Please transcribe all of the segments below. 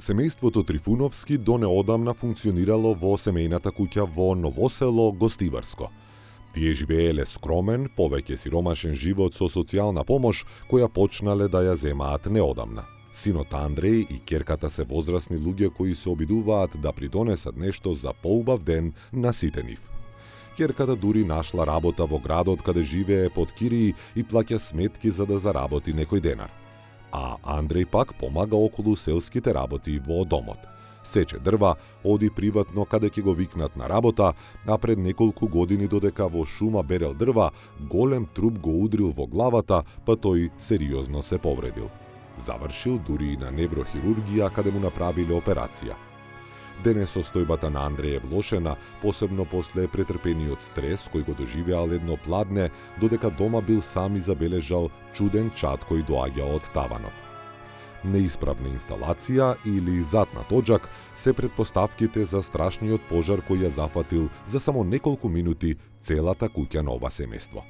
Семејството Трифуновски до неодамна функционирало во семејната куќа во Новосело, Гостиварско. Тие живееле скромен, повеќе сиромашен живот со социјална помош, која почнале да ја земаат неодамна. Синот Андреј и ќерката се возрасни луѓе кои се обидуваат да придонесат нешто за поубав ден на сите нив. Ќерката дури нашла работа во градот каде живее под кирии и плаќа сметки за да заработи некој денар. А Андреј пак помага околу селските работи во домот. Сече дрва, оди приватно каде ќе го викнат на работа, а пред неколку години додека во шума берел дрва, голем труп го удрил во главата, па тој сериозно се повредил. Завршил дури и на неврохирургија каде му направиле операција. Денес состојбата на Андреј е влошена, посебно после претрпениот стрес кој го доживеал едно пладне, додека дома бил сам и забележал чуден чад кој доаѓа од таванот. Неисправна инсталација или затнат оџак се претпоставките за страшниот пожар кој ја зафатил за само неколку минути целата куќа на ова семејство.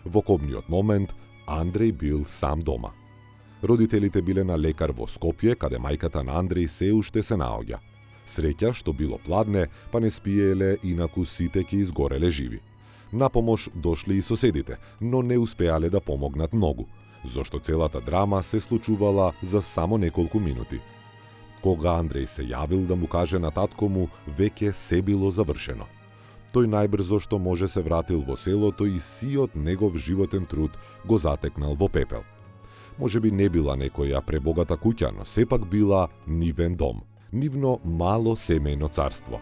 Во кобниот момент Андреј бил сам дома. Родителите биле на лекар во Скопје, каде мајката на Андреј се уште се наоѓа. Среќа што било пладне, па не спиеле, инаку сите ќе изгореле живи. На помош дошле и соседите, но не успеале да помогнат многу, зашто целата драма се случувала за само неколку минути. Кога Андреј се јавил да му каже на татко му, веќе се било завршено. Тој најбрзо што може се вратил во селото и сиот негов животен труд го затекнал во пепел. Можеби не била некоја пребогата куќа, но сепак била нивен дом, нивно мало семејно царство.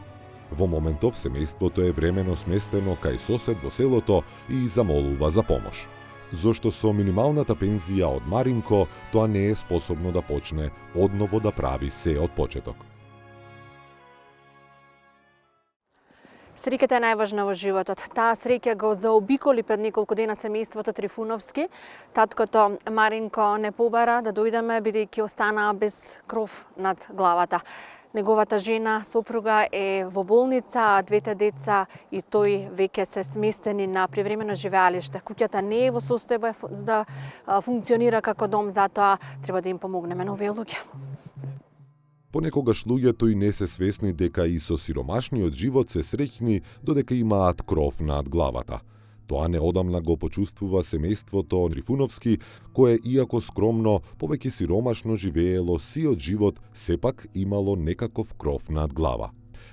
Во моментов семејството е времено сместено кај сосед во селото и замолува за помош. Зошто со минималната пензија од Маринко тоа не е способно да почне одново да прави се од почеток. Среќата е најважна во животот. Таа среќа го заобиколи пред неколку дена семејството Трифуновски. Таткото Маринко не побара да дојдеме бидејќи останаа без кров над главата. Неговата жена, сопруга е во болница, а двете деца и тој веќе се сместени на привремено живеалиште. Куќата не е во состојба да функционира како дом, затоа треба да им помогнеме на овие луѓе. Понекогаш луѓето и не се свесни дека и со сиромашниот живот се среќни додека имаат кров над главата. Тоа неодамна го почувствува семејството Трифуновски, кое иако скромно, повеќе сиромашно живеело сиот живот, сепак имало некаков кров над глава.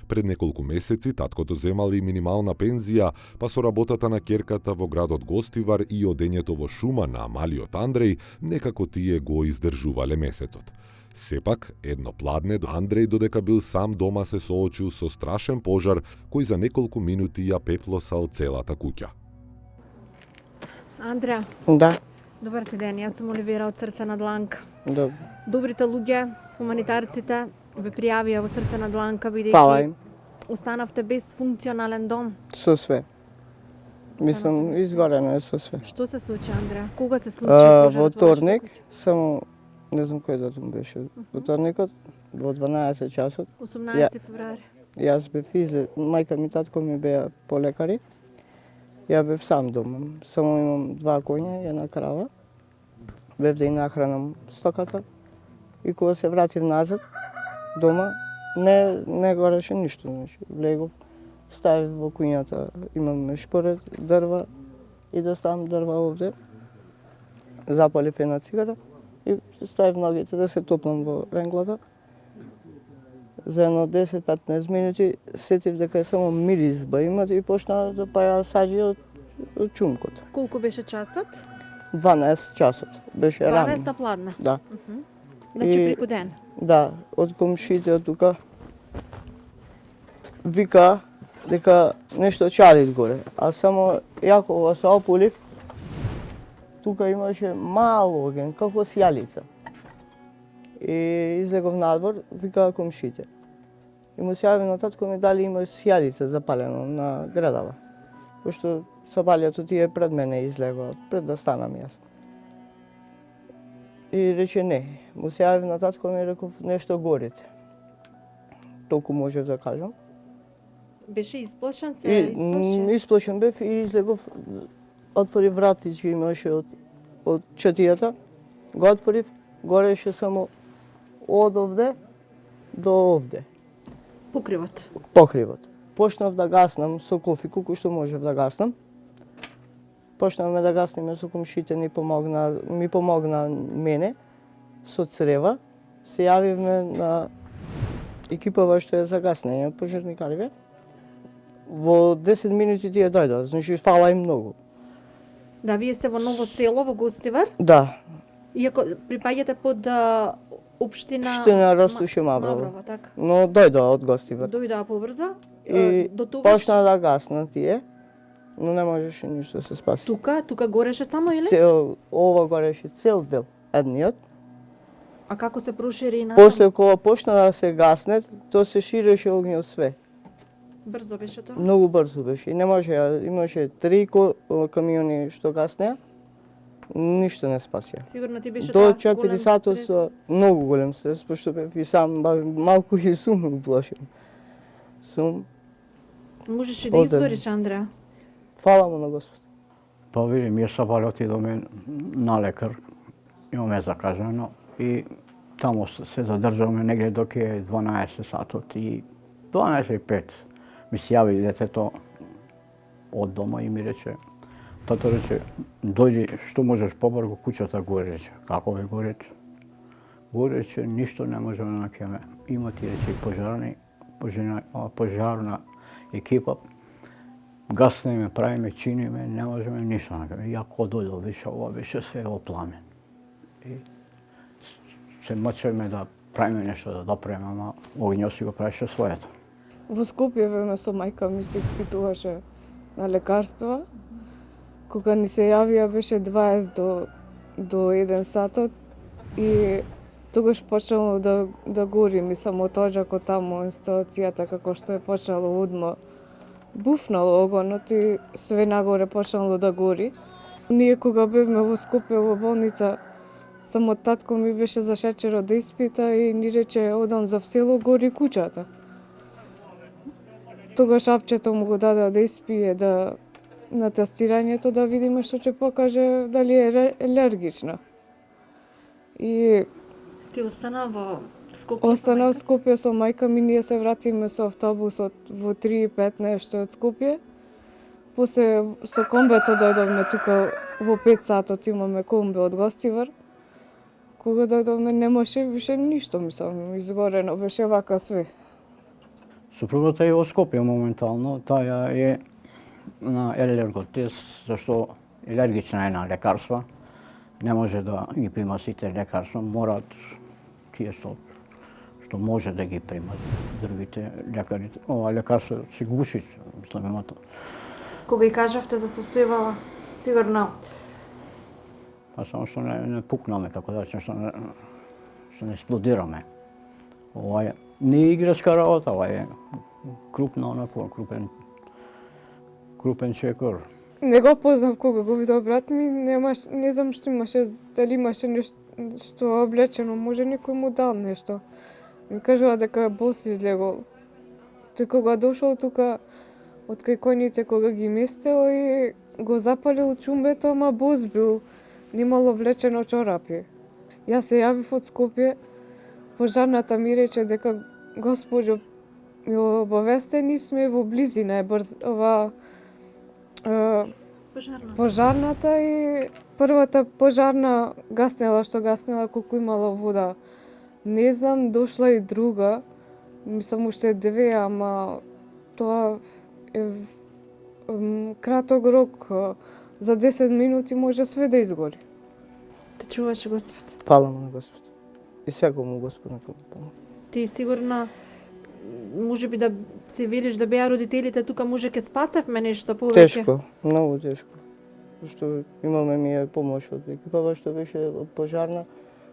Пред неколку месеци таткото земал и минимална пензија, па со работата на ќерката во градот Гостивар и одењето во шума на малиот Андреј, некако тие го издржувале месецот. Сепак, едно пладне Андреј додека бил сам дома се соочил со страшен пожар кој за неколку минути ја пеплосал целата куќа. Андреа. Да. Добар ти ден, јас сум Оливера од Срце на дланка. Добро. Добрите луѓе, хуманитарците, ве пријавија во Срце на дланка Фала бидејќи останавте без функционален дом. Со све. Мислам, изгорено е со све. Што се случи, Андреа? Кога се случи пожарот во вторник, само не знам кој датум беше. Во вторникот, во 12 часот. 18 февруари. Јас бев излез, мајка ми, татко ми беа полекари. Ја бев сам дома. Само имам 2 коња и една крава. Бев да ја нахранам стоката. И кога се вратив назад дома, не гореше ништо. Значи, влегов, ставив во куњата, имам шпоред, дрва и да ставам дрва овде. Запалив една цигара и ставив ногите да се топлам во ренглата. За едно 10-15 минути сетив дека само миризба имат и почна да паја саѓи од чумкот. Колку беше часот? 12 часот. Беше рано. 12 пладна? Да. Значи преку ден? Да, од комшите од тука вика дека нешто чалит горе, а само ја кога се ополив, тука имаше мал оген, како сјалица. И излегов надвор, вика комшите. И му се јави на татко ми дали има сјалица запалено на градава. Пошто сабалјето тие пред мене излегува, пред да станам јас. И рече не. Му се јави на татко ми и реков нешто горите. Толку можев да кажам. Беше исплашен се? Исплашен? Исплашен бев и излегов, отвори вратички имаше од четијата, го отворив, гореше само од овде до овде, Покривот. покривот. Почнав да гаснам со кофи, колку што можев да гаснам. Почнавме да гаснеме со комшите, ми помогна мене со црева. Се јавивме на екипава што е за гаснење, пожарникариве. Во 10 минути тие дојдоа, значи фала им многу. Да, вие сте во Ново село, во Гостивар, Да, иако припаѓате под општина Општина Ростуше Маврово. Маврово, така. Но дојдоа од Гостивар. Дојдоа побрзо. И До тогаш почна да гаснат тие, но не можеше ништо да се спаси. тука гореше само или? Ова гореше цел дел, едниот. А како се прошири на После кога почна да се гасне, то се ширеше огнјот све. брзо беше тоа? Многу брзо беше. И не може, имаше 3 камиони што гаснеа, ништо не спасија. Сигурно ти беше До тоа 4 голем сато стрес. со многу голем стрес, пошто бев и сам малку и сум уплашен. Сум, Можеше да Оден. изгориш, Андреа. фала му на Господ. Па види, ми сабале отидоме на лекар, имаме закажано и таму се задржаме негде док е 12 сатот и 12:05 ми се јави детето од дома и ми рече, тато рече, дојди што можеш побрзо, куќата горече. Како ве горече? Горече, ништо не можеме да наќеме. Има ти рече пожарна екипа, гаснеме, правиме, чиниме, не можеме ништо да наќеме. Јако дојдо, више, ова беше све во пламен. И се мчеме да правиме нешто, да допреме, ама огњот си го правеше своето. Во Скопје време со мајка ми се испитуваше на лекарства. Кога ни се јавија беше 20 до 1 сатот и тогаш почнало да гори ми само тоџакот таму инсталацијата како што е почнало удма. Буфнало огонот и све нагоре почнало да гори. Ние кога бевме во Скопје во болница, само татко ми беше за шеќерот да испита и ни рече одам за село, гори куќата. Тогаш апчето му го даде да испие на тестирањето да видиме што ќе покаже дали е алергична. И Ти остана во Скопје? остана во со мајка? Скопје со мајка ми, ние се вратиме со автобусот во 3:15 нешто од Скопје. После со комбето дојдовме тука во 5 сатот, имаме комбе од Гостивар. Кога дојдовме немаше више ништо, мислам, изгорено беше вака све. Супругата е во Скопје моментално, таа е на елерготест, зашто елергична е на лекарства. Не може да ги прима сите лекарства, мораат тие што може да ги примат. Другите лекарите, ова лекарство се гуши, мислам има тоа. Кога и кажавте за состојбава, сигурно Па само што не пукнаме, така да речем, што не експлодираме. Ова е не е играчка работа, ова е крупна онако, крупен чекор. Не го познав кога го видов брат ми, не знам што имаше, дали имаше нешто облечено, може некој му дал нешто. Ми кажува дека бос излегол. Тој кога дошол тука од кај коњите кога ги местел и го запалил чумбето, ама бос бил, немало облечено чорапи. Јас се јавив од Скопје, пожарната ми рече дека госпоđo ми обавестени сме во близина е пожарната и првата пожарна гаснела што гаснела колку имала вода. Не знам, дошла и друга, мислам уште 2, ама тоа е краток рок. За 10 минути може све да изгори. те чуваше Господ. Фала му на Господ. И секому Господ нека му помогне. Ти сигурно може би да се велиш да беа родителите тука, може ке спасевме нешто повеќе. Тешко, многу тешко. Што имаме ми помош од екипава што беше од пожарна.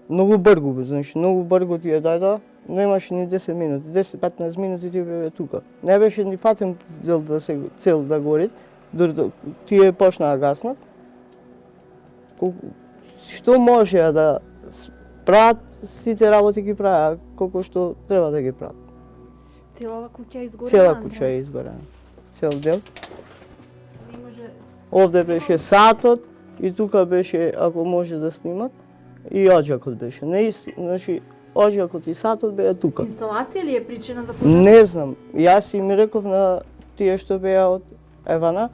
Многу бргу, значи многу бргу тие дојдоа, немаше ни 10 минути, 10-15 минути тие беа тука. Не беше ни фатен цел да гори, дори тие почнаа да гаснат. Што може да прават, сите работи ги прават, колку што треба да ги прават. Целава куќа изгорена. Цела куќа е изгорена. Цел дел. Не може. Овде беше сатот и тука беше, ако може да снимат, и оџакот беше. Значи, оџакот и сатот беа тука. Инсталација ли е причина за пожар? Не знам. Јас им реков на тие што беа од Евана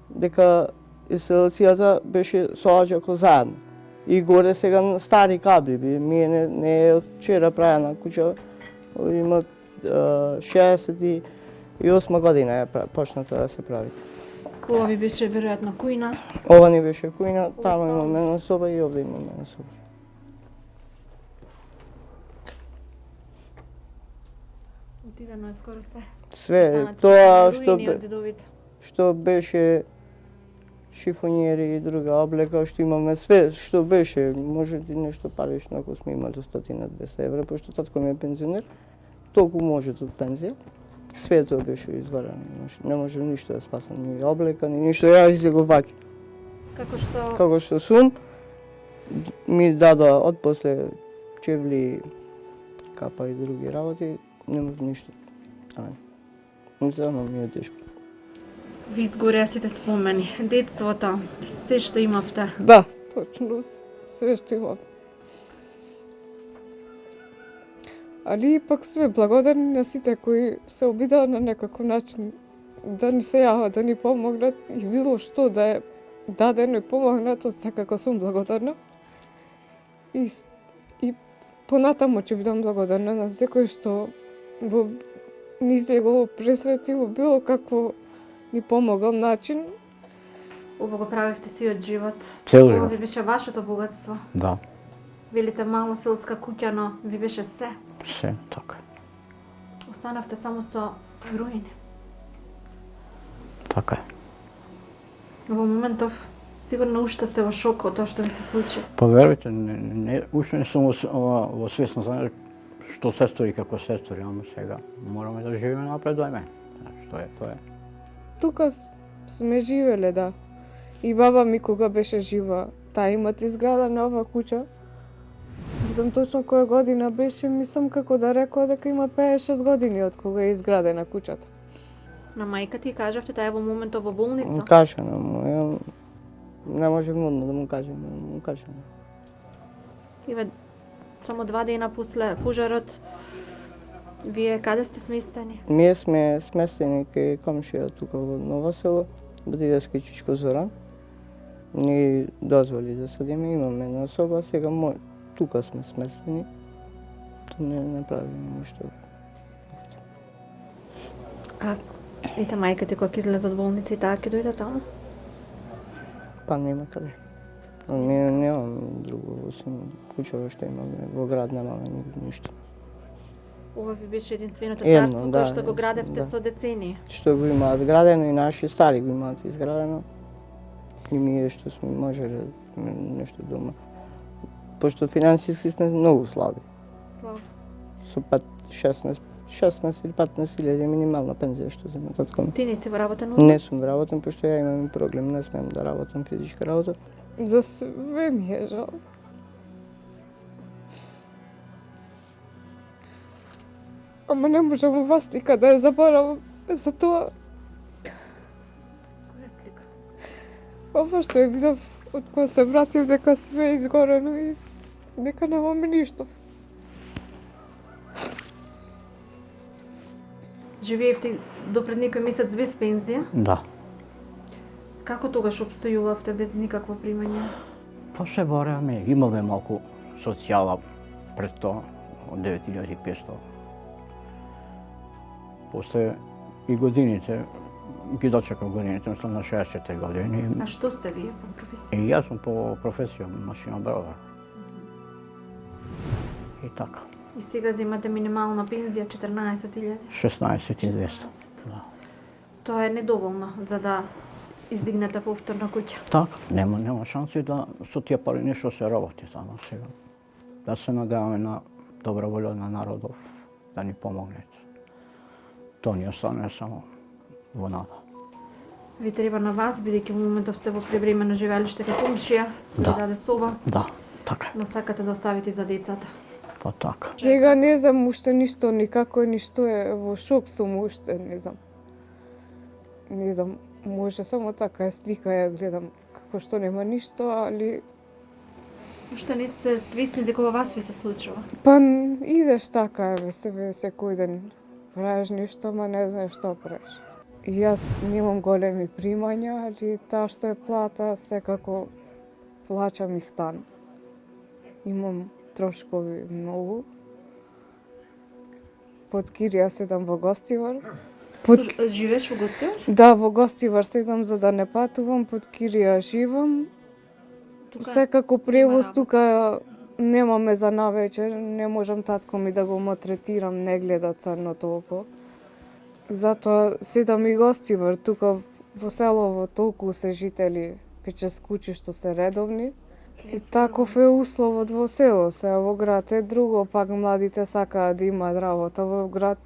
дека инсталацијата беше со оџакот заедно. И горе сега стари кабли, ние не е од вчера правена куќа, има 68 година е почната да се прави. Ова ви беше веројатно кујна. Ова ни беше кујна, таму имаме една соба и овде имаме една соба. Отидено е скоро се. Све, Останати тоа руини од зидовите. што беше шифониери и друга облека, што имаме све, што беше, може и нешто парично ако сме имали 100-200 евра, пошто татко ми е пензионер, толку може од пензија. Све тоа беше изгорено, не може ништо да спасам, ни облека, ни ништо, ја си го ваќам. Како што сум, ми дадоа отпосле чевли, капа и други работи, нема ништо. Само ми е тешко. Ви изгореа сите спомени, детството, се што имавте. Да, точно, све што имав. Али ипак сме благодарни на сите кои се обидаа на некаков начин да ни се јават, да ни помогнат и било што да е дадено и помогнато, секако сум благодарна. И понатаму ќе бидам благодарна на секој што во низ негово пресрети во било какво ни помогал начин. Ова го правевте сиот живот. Цел Ова живот. ви беше вашето богатство. Да, Велите мала селска куќа, но ви беше се. се така. Останавте само со руини. Така е. Во моментов сигурно уште сте во шок од тоа што ви се случи. Поверувате, уште не сум во свесно за што се стори како се стори, ама сега мораме да живееме напредувајме. Што е, тоа е. Тука сме живеле, да. И баба ми кога беше жива, таа имат изграда на ова куќа. Не знам точно која година беше, мислам како да рекоа дека има 5-6 години од кога е изградена куќата. На мајка ти кажавте, таа е во моментов во болница. Кашано му, не може мудно да му кажем, му кашано. Иве, само 2 дена после пожарот, вие каде сте сместени? Ние сме сместени кај комшија тука во Ново село, Бдивески Чичко Зоран. Ни дозволи да седиме, имаме една соба, сега тука сме сместени. Ту не правиме ништо. А ете мајка ти кога ќе излезе од болница и таа ќе дојде таму? Па нема каде. Ние немаме друго, осим куќа што имаме, во град немаме ништо. Ова ви беше единственото Едно, царство да, кое што го градевте да. со децении. Што го имаат градено и наши стари го имаат изградено. И ние што сме можеле нешто дома. Пошто финансиски сме многу слаби. Слава. Со 16 или 15 илјади минимална пензија што зема татко ми. Ти не си во работен Не сум работен, пошто ја имам проблем, не смеам да работам физичка работа. За све ми е жал. Ама не можам у вас никад да ја заборавам за тоа. Која слика? Ова што ја видов од кога се вратив дека све е изгорено и дека немаме ништо. Живеевте до пред некој месец без пензија. Да. Како тогаш обстојувавте без никакво примање? Па се боревме, имаме малку социјала пред тоа, од 9500. После и годините, ги дочекав годините, мислам на 64 години. А што сте вие по професија? И јас сум по професија машинобродар. И така, И сега земате минимална пензија 14.000. 16.200. Да. Тоа е недоволно за да издигнете повторно куќа. Така, нема шанси да со тие пари нешто се работи само сега. Да се надеваме на добра волја на народов, да ни помогнат. Тоа ни остане само во нада. Ви треба на вас, бидејќи во моментов сте во превремено живеалиште кај комшија, Да. ви даде соба, Да, така, но сакате да оставите за децата. па така. Сега не знам уште ништо, никако ништо е во шок сум уште, не знам. Не знам, може само така е слика ја гледам како што нема ништо, али Уште не сте свесни дека во вас ви се случува? Па идеш така, секој ден правиш нешто, ма не знаеш што правиш. Јас немам големи примања, али таа што е плата, секако плачам и стан. Имам трошкови многу. Под кирија седам во Гостивар. Живееш во Гостивар? Да, во Гостивар седам за да не патувам, под кирија живам. Секако превоз тука немаме за навечер, не можам татко ми да го малтретирам, не гледа црно толку. Затоа седам и Гостивар, тука во селово толку се жители, 5-6 куќи што се редовни. И таков е условот во село, сега во град е друго, пак младите сакаат да имаат работа во град.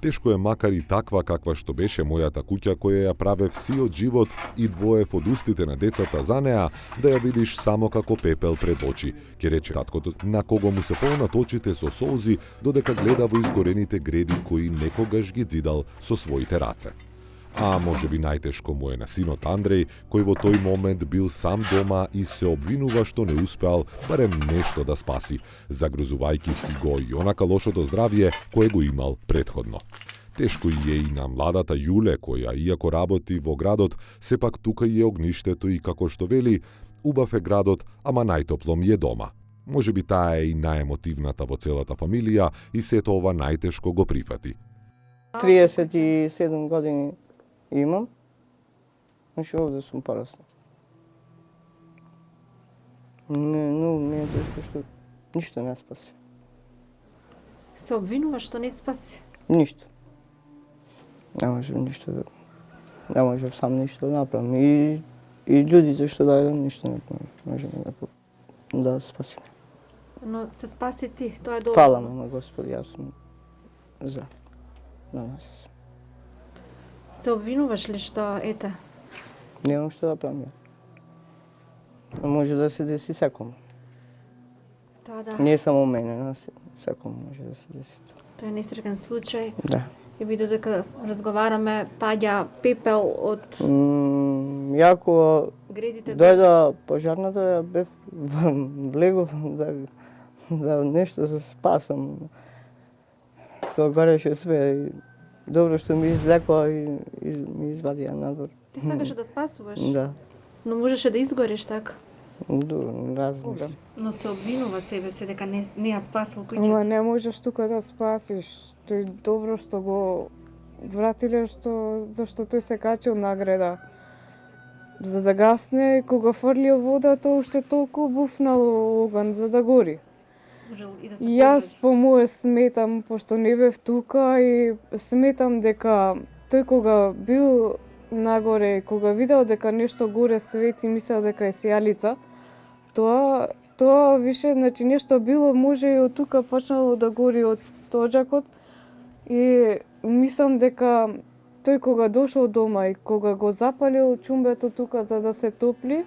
Тешко е макар и таква каква што беше мојата куќа која ја правев сиот живот и двоев од устите на децата за неа, да ја видиш само како пепел пред очи, ќе рече таткото, на кого му се полнат очите со солзи додека гледа во изгорените греди кои некогаш ги зидал со своите раце. А може би најтешко му е на синот Андреј, кој во тој момент бил сам дома и се обвинува што не успеал барем нешто да спаси, загрозувајќи си го и онака лошото здравје кое го имал претходно. Тешко е и на младата Јуле, која, иако работи во градот, сепак тука е огништето и како што вели, убав е градот, ама најтопло ми е дома. Може би таа е и наемотивната во целата фамилија и сето ова најтешко го прифати. 37 години имам, значи овде сум пораснал. Не е тешко што ништо не спаси. Се обвинува што не спаси? Ништо. Не можев ништо да... Не можев сам ништо да направам. И људите што дајдам ништо не можеме да спасиме. Но се спаси ти, тоа е добро. Фала на Господи, јас сум за нас. Се обвинуваш ли што ете? Немам што да правам ја. Може да се деси секому. Тоа да. Не само мене, на секому може да се деси. Тоа е несреќен случај. Да. И ви додека разговараме, паѓа пепел од Јако гредите. дојда пожарната, ја бев влегов да нешто се спасам. Тоа гореше све. Добро што ми излекоа и ми извадија надвор. Ти сакаше да спасуваш? Да. Но можеше да изгориш така? Размислам. Но се обвинува себе се дека не ја спасил Ама куќата. не можеш тука да спасиш. Тој добро што го вратиле, зашто тој се качил на греда. За да гасне, кога фрлил водата, уште толку буфнал оган за да гори. Можел и да се И јас по мое сметам, пошто не бев тука, и сметам дека тој кога бил нагоре, кога видел дека нешто горе свети, мислел дека е сијалица, тоа више, значи нешто било, може и од тука почнало да гори од тоџакот, и мислам дека тој кога дошол дома и кога го запалил чумбето тука за да се топли,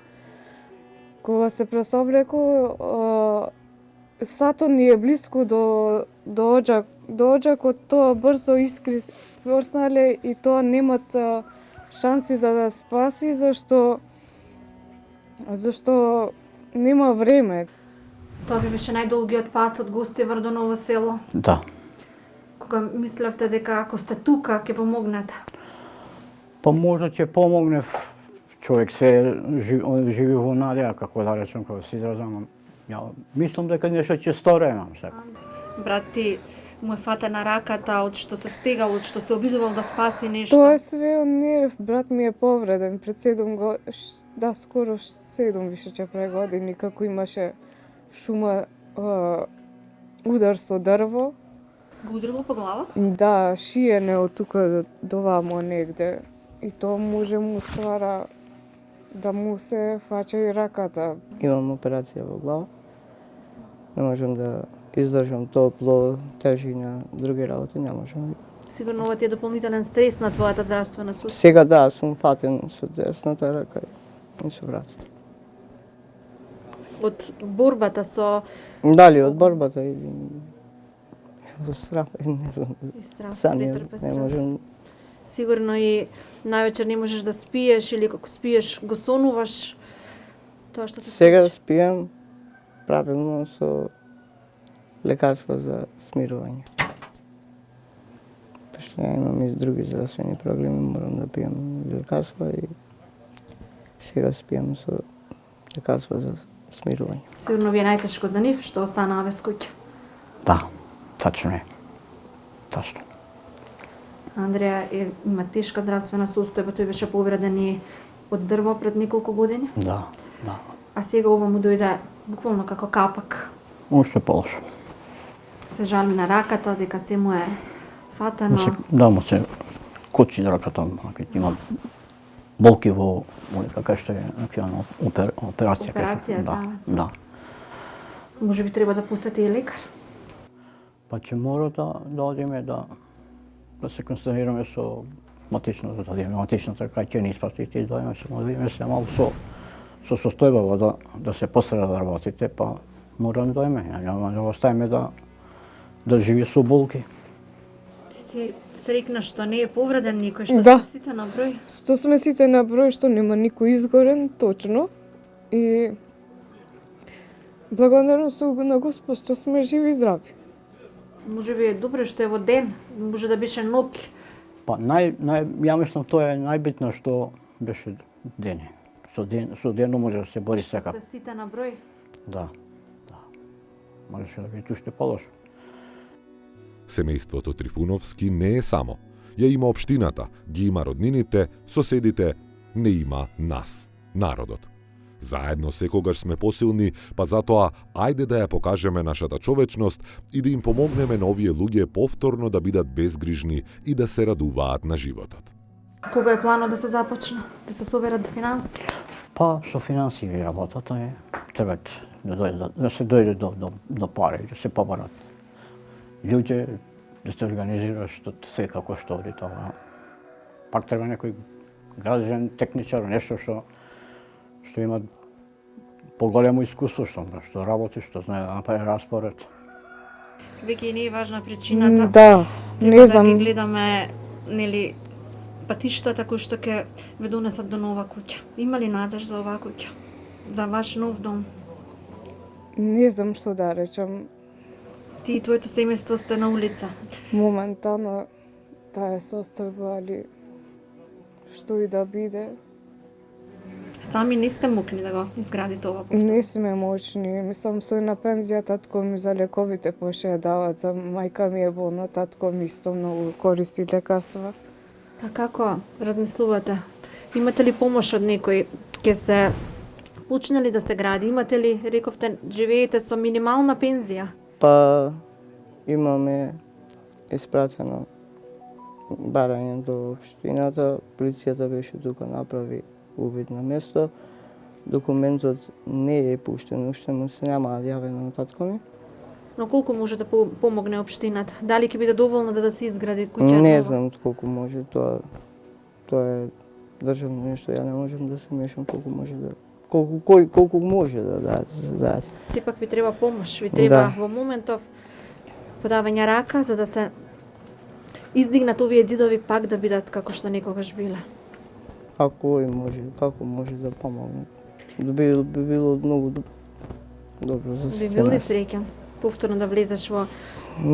кога се пресоблекол, сатот ни е блиску до оџакот, тоа брзо искри проснале и тоа немат шанси да спаси, зашто нема време. Тоа би беше најдолгиот пат од Гостивар до Ново село. Да. Кога мислевте дека ако сте тука ќе помогнете? Па можда ќе помогнев. Човек се живи во надеја, како да речем, како се изразам. Ја мислам дека нешто ќе сторемам сега. Брат ти му е фатена раката од што се стегал, од што се обидувал да спаси нешто. Тоа е све од нерв. Брат ми е повреден пред 7 години, да, скоро 7 више ќе прави години, како имаше шума, удар со дрво. Го удрило по глава? Да, шиене од тука до вамо негде. И тоа може му ствара да му се фаќа и раката. Имам операција во глава. Не можам да издржам топло, тежина, други работи не можам. Сигурно ова ти е дополнителен стрес на твојата здравствена служба. Сега да, сум фатен со десната рака и со вратот. Од борбата со Дали од борбата и во страх, не знам. и страх, Сам претрпе не страх. можам. Сигурно и највечер не можеш да спиеш или како спиеш го сонуваш. Тоа што се Сега случи. спием, правилно со лекарства за смирување. Пошто ја имам и други здравствени проблеми, морам да пијам лекарства и сега спијам со лекарства за смирување. Сигурно ви е најтешко за нив што останаа без куќа. Да, тачно е. Тачно. Андреја има тешка здравствена состојба, тој беше повреден и од дрво пред неколку години. Да, да. А сега ова му дојде буквално како капак. Уште полошо. Се жали на раката, дека се му е фатено. Да, му се кочи раката, има болки во како што е направена операција. Операција, да. Може би треба да посети и лекар. Па ќе мора да одиме да се консултираме со матичното, да одиме матичната кај ќе ни испратите и да одиме се малку со состојбава да се посрeda да работите, па морам да дојме, няма да оставиме да живи со болки. Ти си срекна што не е повреден никој, што Да. се сите на број. Што сме сите на број, што нема никој изгорен, точно. И благодарно су на Господ што сме живи и здрави. Може би е добре што е во ден, може да беше ноќ. Па ја мислам тоа е најбитно што беше дене. Со дено може да се бори секако. Сте сите на број. Да. Можеше да биде уште полошо. Семејството Трифуновски не е само. Ја има општината, ги има роднините, соседите, не има нас, народот. Заедно секогаш сме посилни, па затоа ајде да ја покажеме нашата човечност и да им помогнеме на овие луѓе повторно да бидат безгрижни и да се радуваат на животот. Кога е планот да се започне? Да се соберат финанси? Па со финансиви работата е треба да се дојде до пари, да се побарат луѓе, да се организира што се како што оди тоа. Пак треба некој градежен техничар, нешто што има поголемо искуство, што работи, што знае да направи распоред. Веќе и не е важна причината. Да, не Треба знам. да ги гледаме, нели, патиштата кои што ќе ве донесат до нова куќа. Има ли надеж за оваа куќа? За ваш нов дом? Не знам што да речам. Ти и твоето семејство сте на улица. Моментално таа е состојба, али што и да биде, Сами не сте мокни да го изградите ова. не сме моćни. Мислам, со на пензија татко ми за лековите поше дават, за мајка ми е болна, татко ми исто многу користи лекарства. А како размислувате? Имате ли помош од некој? Ке се почне ли да се гради? Имате ли, рековте, живеете со минимална пензија? Па имаме испратено барање до општината, полицијата беше тука, направи увид на место. Документот не е пуштен, уште му се нема јавено на татко ми. Но колку може да помогне општината? Дали ќе биде доволно за да се изгради куќа? Не нова? знам колку може, тоа е државно нешто, ја не можам да се мешам колку може да колку може да дадат. Сепак ви треба помош, ви треба Да. во моментов подавање рака за да се издигнат овие зидови пак да бидат како што некогаш биле. Како може да помогне. Би било многу добро за Би сите бил ли нас. среќен повторно да влезеш во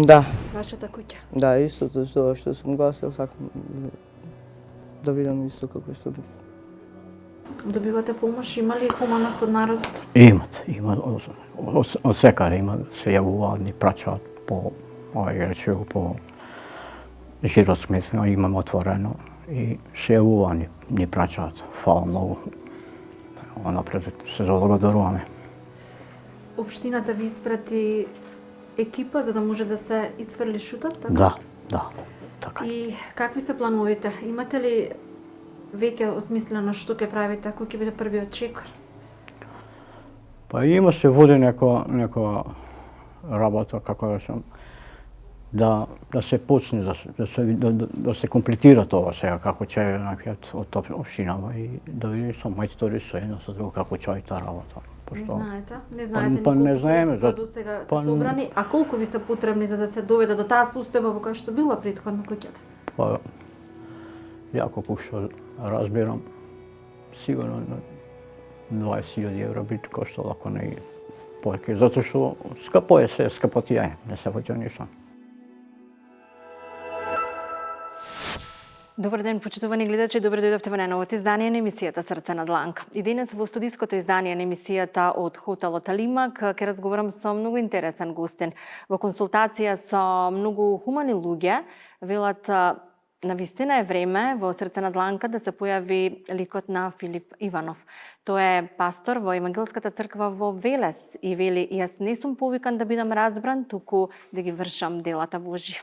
Да, вашата куќа? да, истото тоа што сум гласил, сакам да бидам исто како што бив. Добивате помош, има ли хуманост од народот? Има од секаде има, се јавуваат, ни праќаат по речево по жиросмет, имаме отворено и се јавуваат, ни праќаат. Фала многу. Напред се заблагодаруваме. Општината ви испрати екипа за да може да се изфрли шутот, така? Да, така. И какви се плановите? Имате ли веќе осмислено што ќе правите, кој ќе биде првиот чекор? Па има се води некоја работа, како да сум, да се почне, да се комплетира тоа сега, како ќе најпијат од општинава и да види со мајстори со едно со друго како ќе таа работа. Не знаете? Не знаете па ни не колку знаеме, средства до сега се па собрани, а колку ви се потребни за да се доведе до таа состојба во која што била претходно куќата? Па, ја колку што разбирам, сигурно 20.000 евра би коштало ако не повеќе, затоа што скапо е се, скапотија е, не се воѓа ништо. Добар ден, почитувани гледачи, добро дојдовте во најновото издание на емисијата Срце на дланка. И денес во студиското издание на емисијата од хотелот Алимак ќе разговарам со многу интересен гостин. Во консултација со многу хумани луѓе, велат навистина е време во Срце на дланка да се појави ликот на Филип Иванов. Тој е пастор во Евангелската црква во Велес и вели: јас не сум повикан да бидам разбран, туку да ги вршам делата Божји.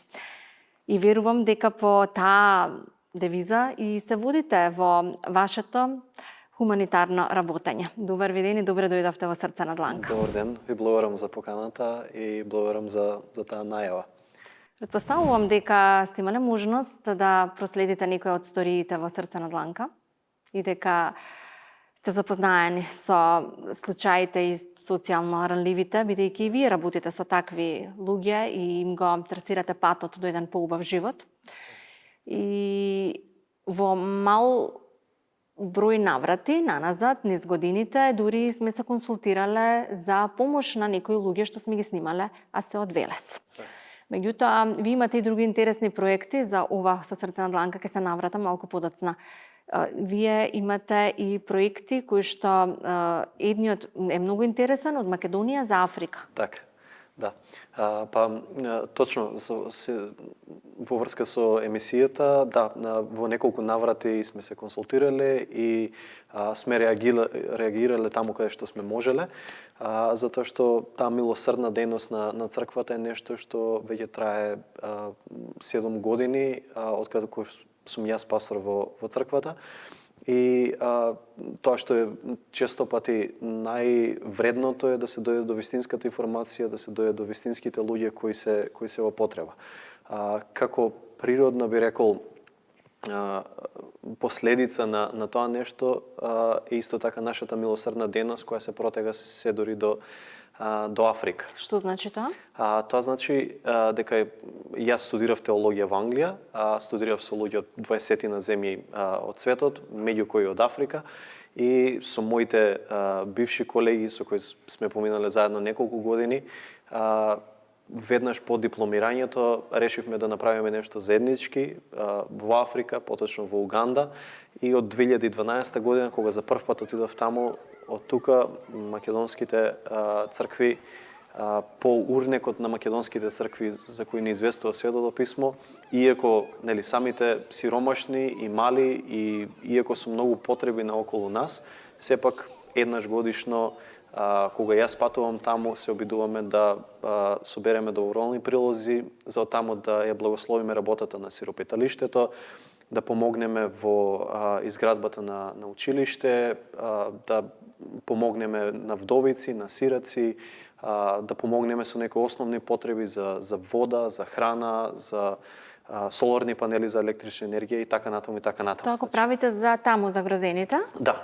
И верувам дека по таа девиза и се водите во вашето хуманитарно работење. Добар ви ден и добре дојдовте во Срце на дланка. Добар ден, ви благодарам за поканата и благодарам за таа најава. Претпоставувам дека сте имале можност да проследите некои од сториите во Срце на дланка и дека сте запознаени со случаите и социјално ранливите, бидејќи и вие работите со такви луѓе и им го трасирате патот до еден поубав живот. И во мал број наврати наназад, низ годините, дури сме се консултирале за помош на некои луѓе што сме ги снимале, а се од Велес. Меѓутоа, ви имате и други интересни проекти за ова со Срце на дланка, ќе се наврата малку подоцна. Вие имате и проекти кои што едниот е многу интересен од Македонија за Африка. Така, да. Точно, во врска со емисијата, да, во неколку наврати сме се консултирале и сме реагирале таму каде што сме можеле, затоа што таа милосрдна дејност на црквата е нешто што веќе трае 7 години, откако сум јас пастор во црквата. И тоа што е често пати највредното е да се дојде до вистинската информација, да се дојде до вистинските луѓе кои се во потреба. Како природно би рекол, последица на тоа нешто е исто така нашата милосрдна дејност која се протега се дори до Африка. Што значи тоа? Тоа значи дека јас студирав теологија во Англија, студирав со луѓе од 20 на земји од светот, меѓу кои од Африка, и со моите бивши колеги со кои сме поминале заедно неколку години, веднаш по дипломирањето решивме да направиме нешто заеднички во Африка, поточно во Уганда, и од 2012 година, кога за прв пат отидов таму, од тука македонските цркви, по урнекот на македонските цркви за кои ни известува Светото писмо, иако нели самите сиромашни и мали и иако се многу потреби наоколу нас, сепак еднаш годишно кога јас патувам таму, се обидуваме да собереме доброволни прилози за таму да ја благословиме работата на сиропиталиштето, да помогнеме во изградбата на училиште, да помогнеме на вдовици, на сираци, да помогнеме со некои основни потреби за вода, за храна, за соларни панели за електрична енергија и така натаму и така натаму. Тоа го правите за таму загрозените? Да.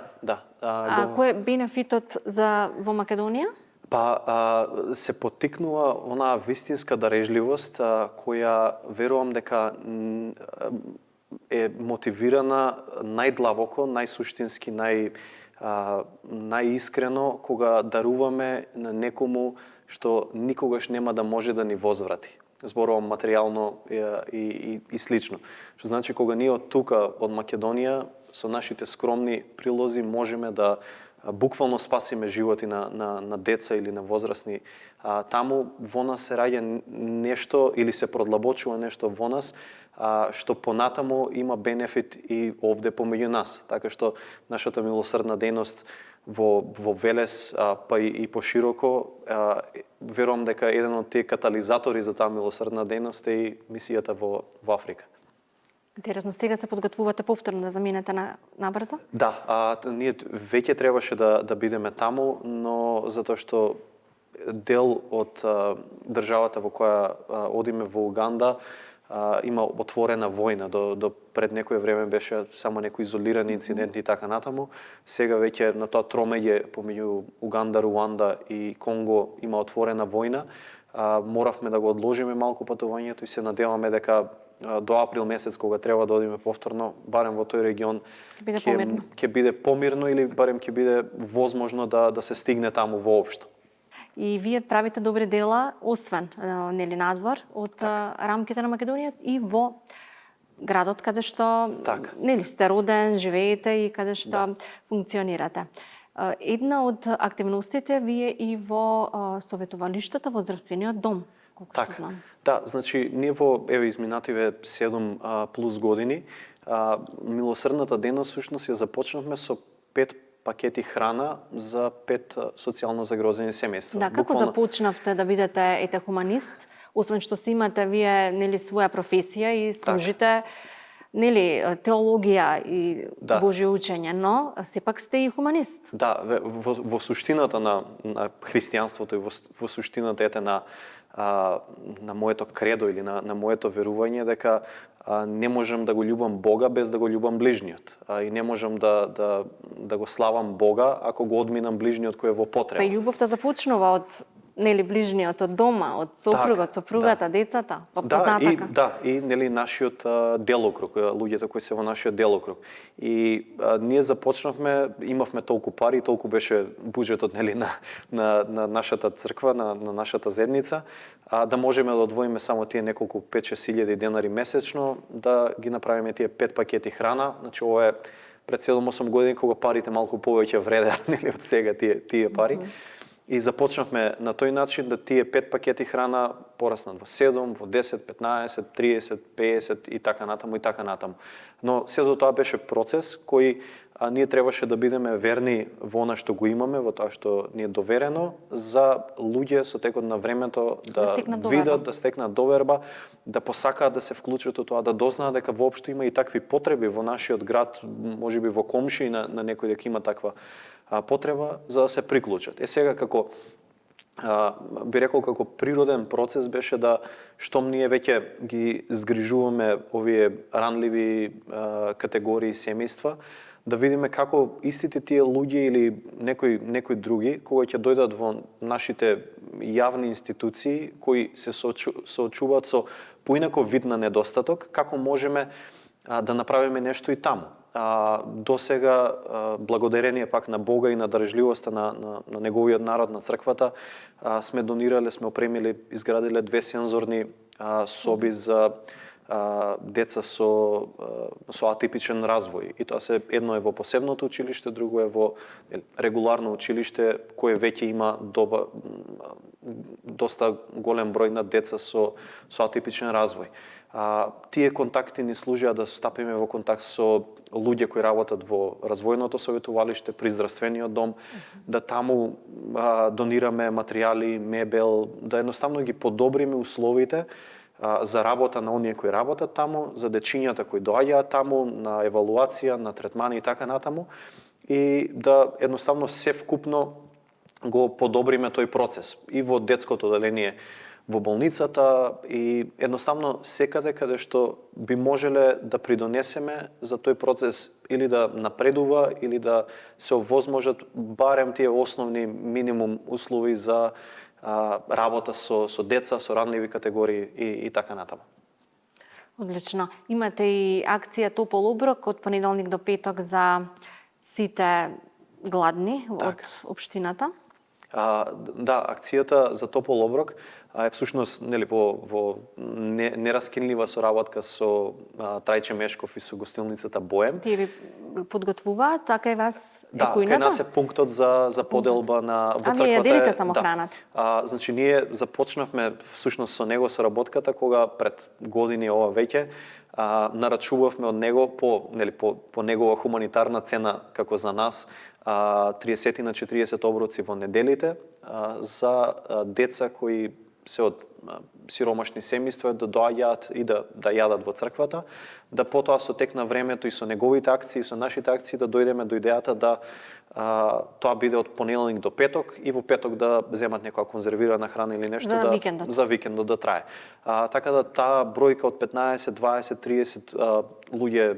Кој е бенефитот во Македонија? Се поттикнува онаа вистинска дарежливост која верувам дека е мотивирана најдлабоко, најсуштински, најискрено кога даруваме на некому што никогаш нема да може да ни возврати. Зборувам материјално и слично. Што значи кога ние од тука, од Македонија, со нашите скромни прилози можеме да буквално спасиме животи на деца или на возрастни, таму во нас се раѓа нешто или се продлабочува нешто во нас, што понатаму има бенефит и овде помеѓу нас. Така што нашата милосрдна дејност во Велес, па и пошироко, верувам дека еден од тие катализатори за таа милосрдна дејност е и мисијата во Африка. Интересно, сега се подготвувате повторно да заминете набрзо? Да, ние веќе требаше да бидеме таму, но затоа што дел од државата во која одиме во Уганда има отворена војна. До пред некое време беше само некои изолирани инциденти и така натаму. Сега веќе на тоа тромеѓе помеѓу Уганда, Руанда и Конго има отворена војна. Моравме да го одложиме малку патувањето и се надеваме дека до април месец, кога треба да одиме повторно, барем во тој регион, ќе биде помирно или барем ќе биде возможно да се стигне таму воопшто. И вие правите добри дела, освен нели надвор од рамките на Македонија и во градот каде што нели сте роден, живеете и каде што функционирате. Една од активностите вие и во советувалиштето во здравствениот дом, колку што знам. Да, значи ние во изминативе 7 плюс години милосрдната дејност всушност ја започнавме со 5 пакети храна за 5 социјално загрозени семејства. Да, како започнавте да бидете хуманист, освен што си имате вие нели своја професија и служите нели теологија и Божјо учење, но сепак сте и хуманист. Да, во суштината на христијанството и во суштината на моето кредо или на моето верување дека не можам да го љубам Бога без да го љубам ближниот. И не можам да го славам Бога ако го одминам ближниот кој е во потреба. Па и љубовта започнува од нели ближниот, од дома, од сопругот, сопругата, децата, па натака. И нели нашиот делокруг, луѓето кои се во нашиот делокруг. И ние започнавме, имавме толку пари, толку беше буџетот нели на нашата црква, на нашата зедница, да можеме да одвоиме само тие неколку 5-6 илјади денари месечно, да ги направиме тие 5 пакети храна. Значи ова е пред 7-8 години кога парите малку повеќе вредеа нели од сега тие пари. И започнавме на тој начин да тие 5 пакети храна пораснат во 7, во 10, 15, 30, 50 и така натаму. Но сето тоа беше процес кој ние требаше да бидеме верни во она што го имаме, во тоа што ни е доверено, за луѓе со текот на времето да видат, да стекнат доверба, да посакаат да се вклучат во тоа, да дознаат дека воопшто има и такви потреби во нашиот град, можеби во комши на некој дека има таква потреба за да се приклучат. Сега како би рекол како природен процес беше да штом ние веќе ги згрижуваме овие ранливи категории семејства, да видиме како истите тие луѓе или некои други кога ќе дојдат во нашите јавни институции кои се соочуваат со поинако вид на недостаток, како можеме да направиме нешто и таму. До сега, благодарение пак на Бога и на држливоста на неговиот народ, на црквата, сме донирале, сме опремиле, изградиле 2 сензорни соби за деца со атипичен развој. И тоа едно е во посебното училиште, друго е во регуларно училиште, кое веќе има доста голем број на деца со атипичен развој. Тие контакти ни служија да стапиме во контакт со луѓе кои работат во развојното советувалиште, при здравствениот дом, да таму донираме материјали, мебел, да едноставно ги подобриме условите за работа на оние кои работат таму, за дечињата кои доаѓаат таму, на евалуација, на третмани и така натаму, и да едноставно се вкупно го подобриме тој процес и во детското оделение во болницата и едноставно секаде каде што би можеле да придонесеме за тој процес или да напредува или да се овозможат барем тие основни минимум услови за работа со деца, со ранливи категории и така натаму. Одлично. Имате и акција Топол оброк од понеделник до петок за сите гладни од општината? Да, акцијата за Топол оброк е всушност нели во нераскинлива соработка со Трајче Мешков и со гостилницата Боем. Тие ви подготвуваат, така и вас е којната? Да, кај нас е пунктот за поделба во црквата. Ние делите само храната. Значи ние започнавме всушност со него соработката кога пред години ова веќе нарачувавме од него по негова хуманитарна цена како за нас 30 на 40 оброци во неделите за деца кои се од сиромашни семејства да доаѓаат и да јадат во црквата, да потоа со тек на времето и со неговите акции, со нашите акции да дојдеме до идејата да тоа биде од понеделник до петок и во петок да земат некоја конзервирана храна или нешто за викендот да трае. Така да таа бројка од 15, 20, 30 луѓе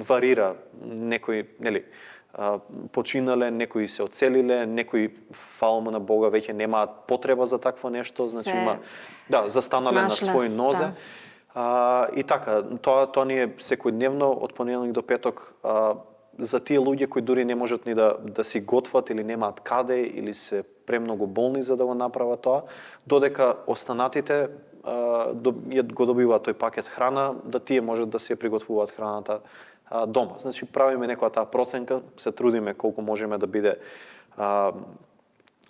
варира, некои починале, некои се оцелиле, некои фала на Бога веќе немаат потреба за такво нешто, значи има застанале на свој нозе. И така, тоа ни е секојдневно од понеделник до петок за тие луѓе кои дури не можат ни да си готват или немаат каде или се премногу болни за да го направат тоа, додека останатите го добиваат тој пакет храна, да тие можат да се приготвуваат храната дома. Значи правиме некоја таа проценка, се трудиме колку можеме да биде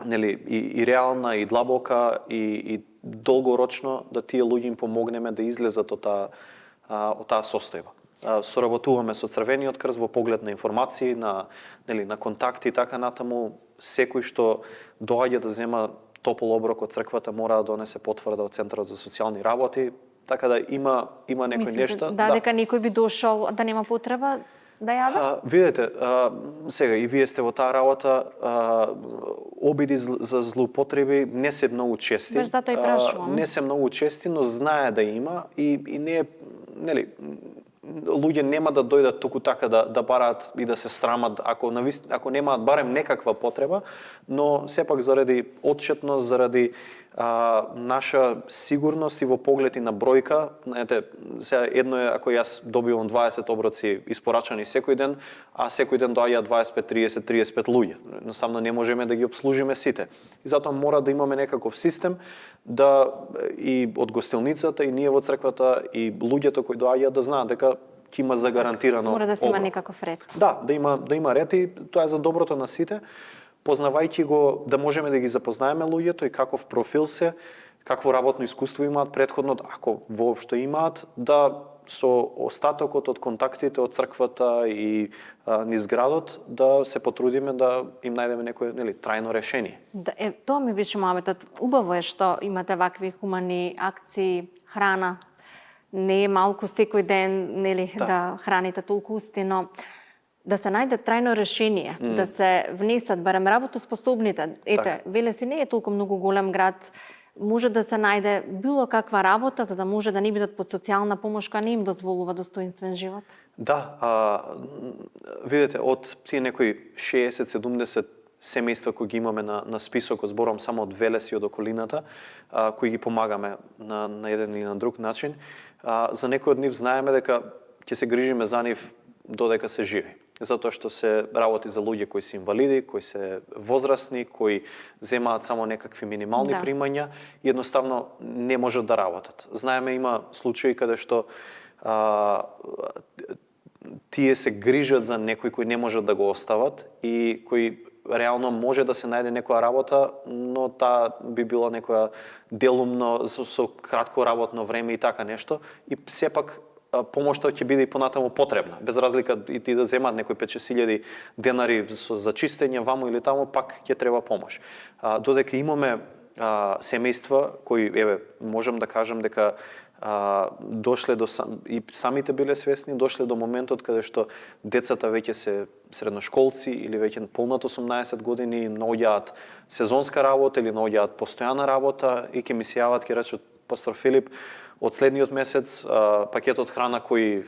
нели и реална и длабока и долгорочно да тие луѓе им помогнеме да излезат од таа состојба. Соработуваме со Црвениот крст во поглед на информации, на контакти и така натаму. Секој што доаѓа да зема топол оброк од црквата мора да донесе потврда од Центарот за социјални работи, така да има некои нешта. Дека некој би дошол да нема потреба да јаде? Видете, сега и вие сте во таа работа, обиди за злоупотреби не се многу чести. Баш затоа и прашувам. Не се многу чести, но знае да има и не е, нели, луѓе нема да дојдат туку така да бараат и да се срамат ако немаат барем некаква потреба, но сепак заради отчетност, заради наша сигурност и во поглед и на бројка, знаете, сега едно е ако јас добивам 20 оброци испорачани секој ден, а секој ден доаѓаат 25, 35 луѓе. Едноставно не можеме да ги обслужиме сите. И затоа мора да имаме некаков систем да и од гостилницата и ние во црквата и луѓето кои доаѓаат да знаат дека ќе има загарантирано. Мора да се има некаков ред. Да има ред и тоа е за доброто на сите. Познавајќи го, да можеме да ги запознаеме луѓето и каков профил се, какво работно искуство имаат предходно, ако воопшто имаат, да со остатокот од контактите од црквата и низ градот да се потрудиме да им најдеме некое трајно решение. Тоа ми беше мојаметот. Убаво е што имате вакви хумани акции, храна. Не е малку секој ден, да храните толку усти, но да се најде трајно решение, да се внесат барем работоспособните. Веле си не е толку многу голем град, може да се најде било каква работа за да може да не бидат под социјална помош која не им дозволува достоинствен живот. Да, видите, од тие некои 60-70 семејства кои ги имаме на списокот, зборам само од Велес и од околината, кои ги помагаме на еден или на друг начин, за некој од нив знаеме дека ќе се грижиме за нив додека се живи. Затоа што се работи за луѓе кои се инвалиди, кои се возрастни, кои земаат само некакви минимални примања и едноставно не можат да работат. Знаеме, има случаи каде што тие се грижат за некои кои не можат да го остават и кои реално може да се најде некоја работа, но таа би била некоја делумно со кратко работно време и така нешто и сепак помошта ќе биде и понатаму потребна. Без разлика и ти да земаат некои 5-6 денари за чистење ваму или таму, пак ќе треба помош. Додека имаме семејства кои, можам да кажам дека дошле и самите биле свесни, дошле до моментот каде што децата веќе се средношколци или веќе полнат 18 години, наоѓаат сезонска работа или наоѓаат постојана работа и ќе ми се јават, ќе речат пастор Филип, од следниот месец пакетот храна кој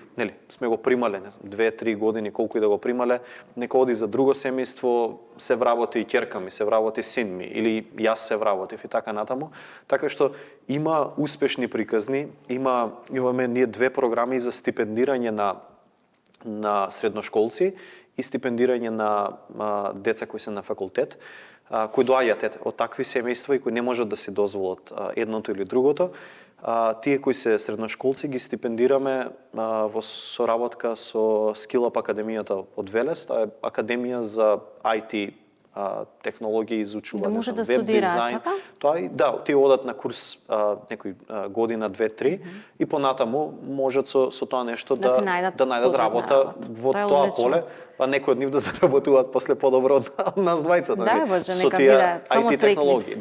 сме го примале 2-3 години, колку и да го примале, нека оди за друго семејство, се вработи и ќерка ми, се вработи син ми или јас се вработив и така натаму. Така што има успешни приказни, имаме ние 2 програми за стипендирање на средношколци и стипендирање на деца кои се на факултет, кои доаѓаат од такви семејства и кои не можат да си дозволат едното или другото. Тие кои се средношколци ги стипендираме во соработка со Skill Up академијата од Велес, тоа е академија за IT технологии, изучување, да може да веб дизајн. Така? Тоа тие одат на курс некој година, 2-3 и понатаму можат со тоа нешто да најдат работа во тоа поле, па некој од нив да заработуваат после подобро од нас двајцата, со тие IT технологии.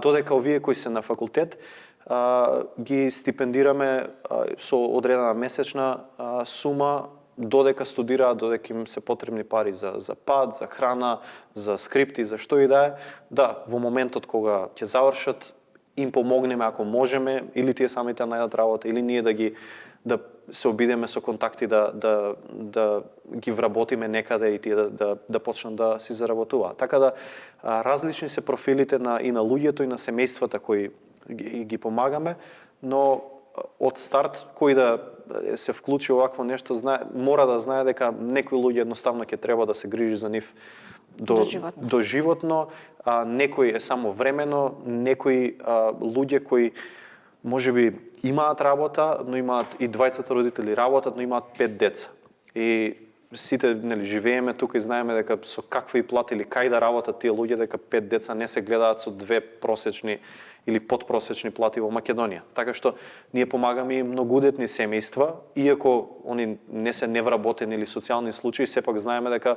Додека овие кои се на факултет ги стипендираме со одредена месечна сума додека студираат, додека им се потребни пари за пат, за храна, за скрипти, за што и да е. Да, во моментот кога ќе завршат, им помогнеме ако можеме, или тие самите најдат работа, или ние да се обидеме со контакти да ги вработиме некаде и тие да почнат да си заработуваат. Така да различни се профилите и на луѓето и на семејствата кои ги помагаме, но од старт кој да се вклучи овакво нешто, мора да знае дека некои луѓе едноставно ќе треба да се грижи за нив до животно, некои е само времено, некои луѓе кои можеби имаат работа, но имаат и двајцата родители работат, но имаат 5 деца. И сите, нели, живееме тука и знаеме дека со какви плати или кај да работат тие луѓе, дека 5 деца не се гледаат со 2 просечни или подпросечни плати во Македонија. Така што ние помагаме и многудетни семејства, иако они не се невработени или социјални случаи, сепак знаеме дека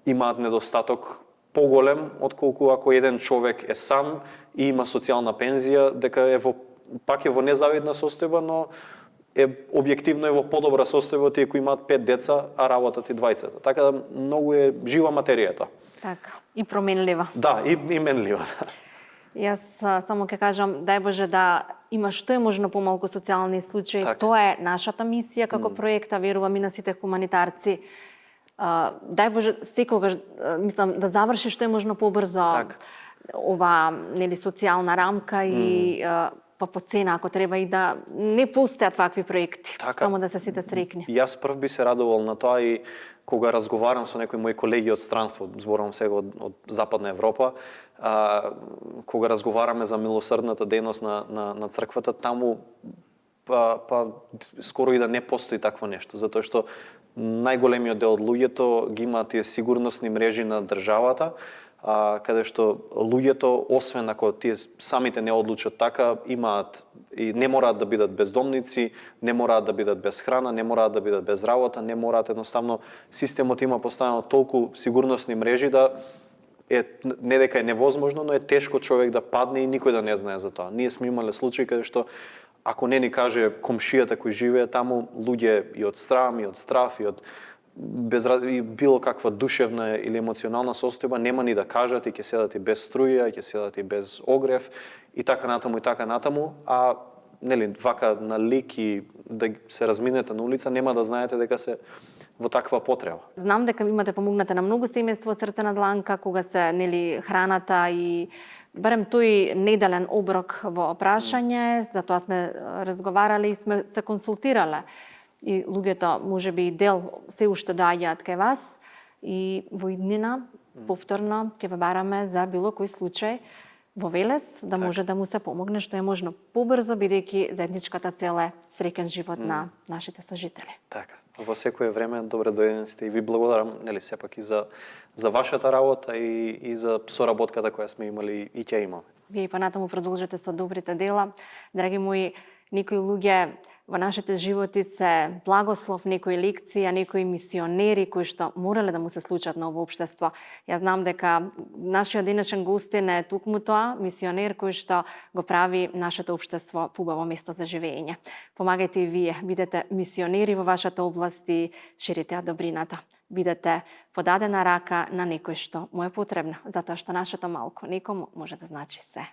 имаат недостаток поголем отколку ако еден човек е сам и има социјална пензија, дека пак е во незавидна состојба, но објективно е во подобра состојба од тие кои имаат 5 деца, а работат и 20. Така да многу е жива материјата. Така, и променлива. Да, и менлива. Јас само ќе кажам, дај Боже да има што е можно помалку социјални случаи. Так. Тоа е нашата мисија како проекта, верувам и на сите хуманитарци. Дај Боже секогаш, мислам, да заврши што е можно побрзо ова, нели, социјална рамка и по цена, ако треба и да не постојат вакви проекти, само да се сите среќни. Јас прв би се радувал на тоа и кога разговарам со некои мои колеги од странство, зборувам сега од Западна Европа, кога разговараме за милосрдната дејност на црквата, таму скоро и да не постои такво нешто, затоа што најголемиот дел од луѓето ги имаат тие сигурносни мрежи на државата, каде што луѓето, освен ако тие самите не одлучат така, имаат и не мораат да бидат бездомници, не мораат да бидат без храна, не мораат да бидат без работа, не мораат, едноставно системот има поставено толку сигурносни мрежи да не дека е невозможно, но е тешко човек да падне и никој да не знае за тоа. Ние сме имале случаи каде што ако не ни каже комшијата кој живее таму, луѓе и од срам, и од страф, и од и било каква душевна или емоционална состојба нема ни да кажат и ќе седат и без струја, и ќе седат и без огрев и така натаму, а нели вака на лик и да се разминете на улица нема да знаете дека се во таква потреба. Знам дека имате помогнате на многу семејства од Срце на дланка кога се нели храната и барем тој неделен оброк во прашање, за тоа сме разговарале и сме се консултирале. И луѓето, можеби и дел, се уште доаѓаат кај вас и во иднина, повторно, ќе ве бараме за било кој случај во Велес, да може да му се помогне што е можно побрзо, бидејќи заедничката цел е среќен живот на нашите сожители. Така. Во секое време добре дојдени сте и ви благодарам, нели, сепак и за вашата работа и за соработката која сме имали и ќе имаме. Вие и понатаму продолжете со добрите дела. Драги мои, некои луѓе во нашите животи се благослов, некои лекции, а некои мисионери кои што морале да му се случат на ово општество. Јас знам дека нашиот денешен гостин е токму тоа, мисионер кој што го прави нашето општество побаво место за живење. Помагајте и вие, бидете мисионери во вашата област и ширите ја добрината. Бидете подадена рака на некој што му е потребна, затоа што нашето малко некому може да значи се.